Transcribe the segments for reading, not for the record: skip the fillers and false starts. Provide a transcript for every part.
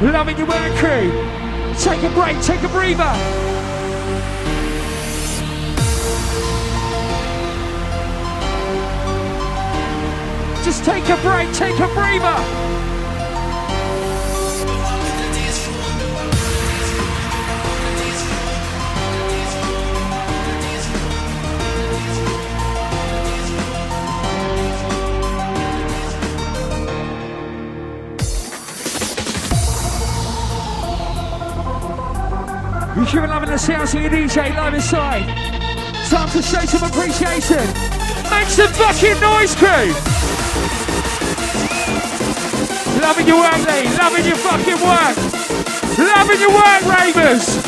Loving your work crew. Take a break, take a breather. Just take a break, take a breather. If you're loving the sounds of your DJ live inside, time to show some appreciation. Make some fucking noise, crew. Loving your work, Lee. Loving your fucking work. Loving your work, ravers.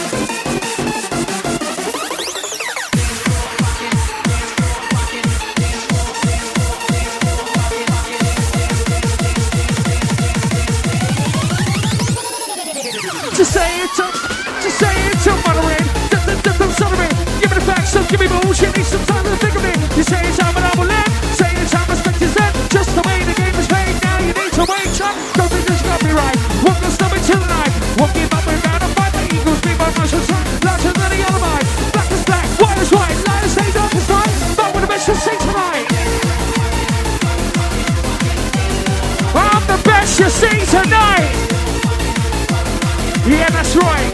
Just say it up. Just say it up, Monterey. Don't son of me. Give me the facts, don't give me bullshit. Need some time to think of it. You say it's time and I will learn. Say it's time, respect is then. Just the way the game is played. Now you need to wait up. Don't think this got me right. Won't go stop until the night. Won't give up without a fight. The eagles be my martial time. Larger than the other mind. Black is black, white is white. Light is day, dark is night. But with the best you'll see tonight. I'm the best you see tonight. Yeah, that's right.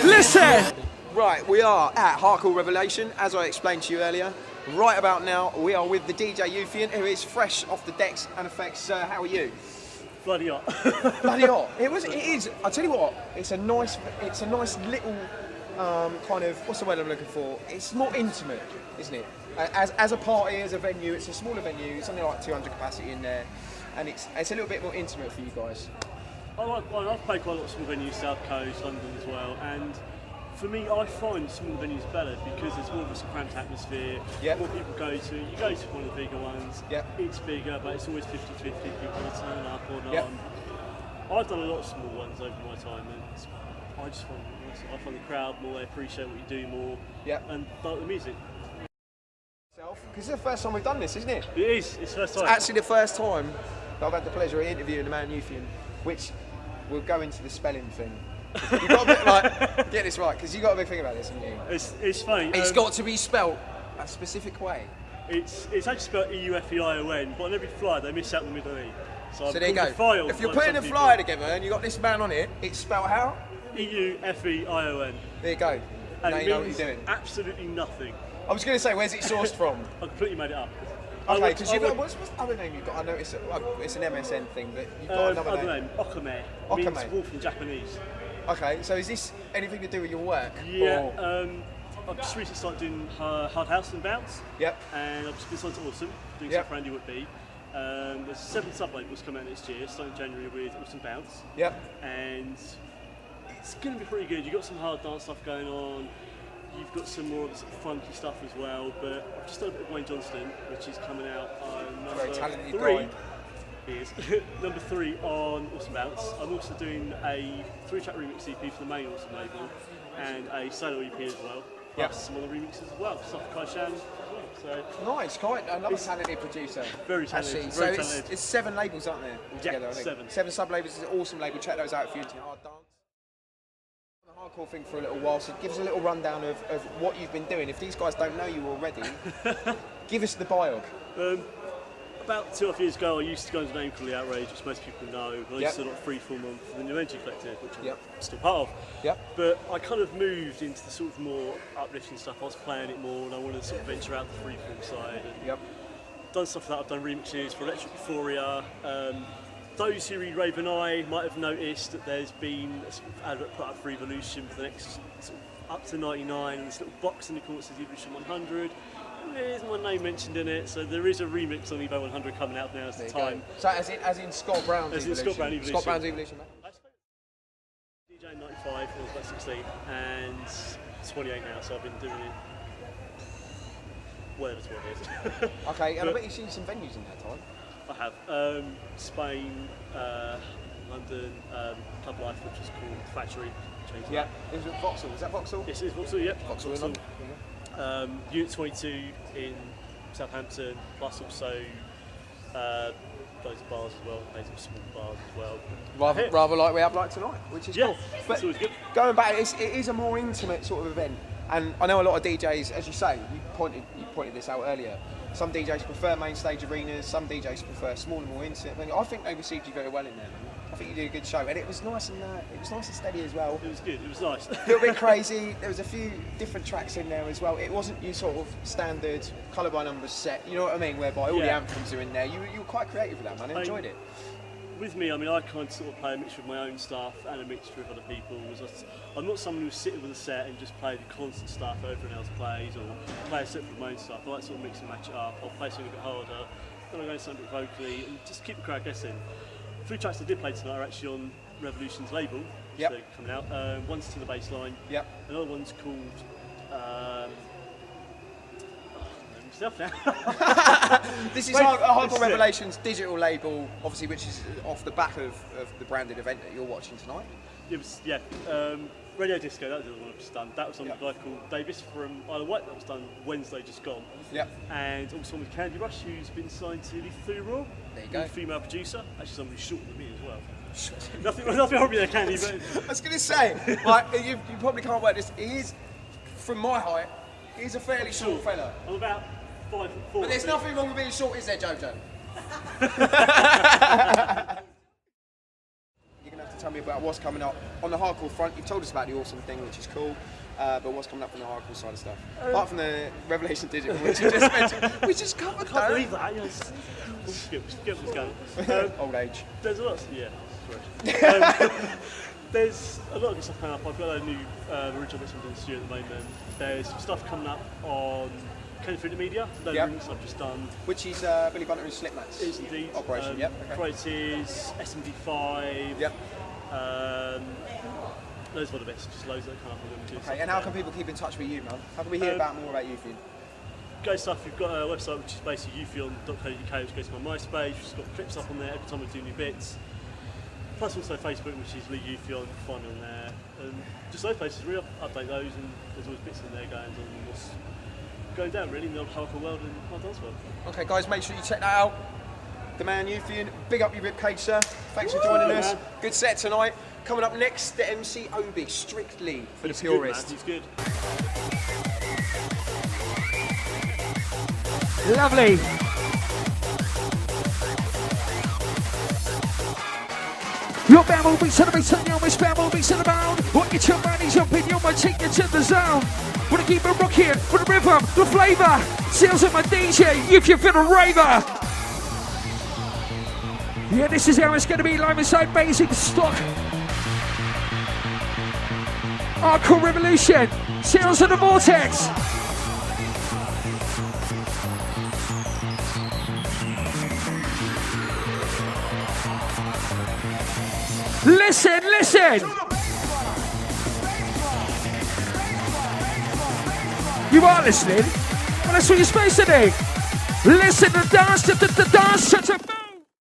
Listen! Right, we are at Hardcore Revelation, as I explained to you earlier. Right about now, we are with the DJ Eufeion, who is fresh off the decks and effects. How are you? Bloody hot. Bloody hot. It is. I tell you what, it's a nice little kind of, what's the word I'm looking for? It's more intimate, isn't it? As a party, as a venue, it's a smaller venue. It's only like 200 capacity in there, and it's a little bit more intimate for you guys. I've played quite a lot of small venues, South Coast, London as well, and for me, I find small venues better because there's more of a cramped atmosphere, more people go to. You go to one of the bigger ones, it's bigger, but it's always 50-50, people turn up or not. I've done a lot of small ones over my time, and I just find the crowd more, they appreciate what you do more, and like the music. Because it's the first time we've done this, isn't it? It is, it's the first time. It's actually the first time that I've had the pleasure of interviewing the man Eufeion, which we'll go into the spelling thing. You've got to get this right, because you've got a big thing about this, haven't you? It's funny. It's got to be spelt a specific way. It's actually spelled Eufeion, but on every flyer they miss out the middle E. So there you go. If you're putting a flyer together and you've got this man on it, it's spelled how? Eufeion. There you go. And now you know what you're doing. Absolutely nothing. I was going to say, where's it sourced from? I completely made it up. Okay, because you've got, what's the other name you've got? I know it's an MSN thing, but you've got another name. Okame. Okame. Means wolf in Japanese. Okay, so is this anything to do with your work? Yeah, I've just recently started doing Hard House and Bounce. Yep. And I've just been signed to Awesome, doing stuff for Andy Whitby. There's 7 sub-labels coming out next year, starting in January with Awesome Bounce. Yep. And it's going to be pretty good. You've got some hard dance stuff going on. You've got some more of the sort of funky stuff as well, but I've just done a bit of Wayne Johnston, which is coming out on number 3. He is. Number 3 on Awesome Bounce. I'm also doing a 3-track remix EP for the main Awesome label, and a solo EP as well. Plus some other remixes as well, stuff for Kai Shan. So nice, quite another talented producer. Very talented. Actually, very talented. It's 7 labels, aren't there? Altogether, yeah, I think. 7. 7 sub-labels. It's an awesome label. Check those out if you're into hard dance. The hardcore thing for a little while, so give us a little rundown of what you've been doing. If these guys don't know you already, give us the biog. About 2.5 years ago, I used to go into a name called The Outrage, which most people know. I used to do a lot of freeform on the New Energy Collective, which I'm still part of. But I kind of moved into the sort of more uplifting stuff. I was playing it more, and I wanted to sort of venture out the freeform side. And done stuff like that. I've done remixes for Electric Euphoria. Those who read Raven Eye might have noticed that there's been a sort of advert put up for Evolution for the next sort of up to 99, and this little box in the corner says Evolution 100. There's my name mentioned in it, so there is a remix on Evo 100 coming out now. As the time. So as in Scott Brown's Evolution. Scott Brown Evolution. Scott Brown's Evolution. I spoke to DJ in 95 when I was about 16, and 28 now, so I've been doing it whatever 12 years. Okay, and I bet you've seen some venues in that time. I have. Spain, London, Club Life, which is called Factory. Yeah, is it Vauxhall? Is that Vauxhall? Yes, it is Vauxhall, yeah. Vauxhall. Unit 22 in Southampton, plus also loads of bars as well, loads of small bars as well. Rather like we have like tonight, which is cool. But it's always good. Going back, it is a more intimate sort of event, and I know a lot of DJs, as you say, you pointed this out earlier. Some DJs prefer main stage arenas, some DJs prefer smaller, more intimate. I think they received you very well in there. I think you did a good show, and it was nice and steady as well. It was good. It was nice. A little bit crazy. There was a few different tracks in there as well. It wasn't your sort of standard colour by numbers set. You know what I mean? Whereby all the anthems are in there. You were quite creative with that, man. I enjoyed it. With me, I mean, I kind of sort of play a mixture of my own stuff and a mixture of other people's. I'm not someone who's sitting with a set and just play the constant stuff everyone else plays, or play a set from my own stuff. I like to sort of mix and match it up. I'll play something a bit harder, then I'll go something a bit vocally, and just keep the crowd guessing. 3 tracks I did play tonight are actually on Revolution's label, which they're coming out. One's To The Baseline. Yep. Another one's called. This is Hardcore Revelation's digital label, obviously, which is off the back of the branded event that you're watching tonight. It was, Radio Disco, that was the other one I've just done. That was on a guy called Davis from Isle of Wight, that was done Wednesday just gone. Yep. And also with Candy Rush, who's been signed to Lethal Raw. There you go. Female producer, actually somebody shorter than me as well. nothing horrible there, Candy, but... I was going to say, like, you probably can't work this. He is, from my height, he's a fairly short fella. I'm about 5'4". But there's nothing wrong with being short, is there, Jojo? You're going to have to tell me about what's coming up on the hardcore front. You've told us about the awesome thing, which is cool, but what's coming up on the hardcore side of stuff? Apart from the Revelation Digital, which you just mentioned, we just covered that. I can't believe that. Get what's going. Old age. There's a lot. There's a lot of good stuff coming up. I've got a new original bits I'm doing studio at the moment. There's some stuff coming up on Freedom Media, the links I've just done. Which is Billy Bunter and Slipmats. It is indeed. Operation, Creatives, SMD5. Yep. Loads of other bits, just loads that come up on them. Okay, and how can people keep in touch with you, man? How can we hear more about Eufeion? Great stuff. We've got a website which is basically eufeion.co.uk, which goes to my MySpace, which has got clips up on there every time we do new bits. Plus also Facebook, which is Lee Eufeion, find me on there. And just those places, really update those, and there's always bits in there going on what's going down really in the old hardcore world and hard dance world. Okay guys, make sure you check that out. The man Eufeion, big up your ribcage, sir. Thanks for joining us. Man. Good set tonight. Coming up next, the MC Obi, strictly for the purists. He's good. Lovely. Your band will be celebrating, your wish band will be celebrating. What get your money jumping, you might take you to the zone. Wanna keep it rocking with the rhythm, the flavour. Sales at my DJ, if you feel a raver. Yeah, this is how it's gonna be live inside Basingstoke. Hardcore Revolution, Sales of the Vortex. Listen, listen! You are listening? Well, that's what you're supposed to do. Listen to the dance, the dance,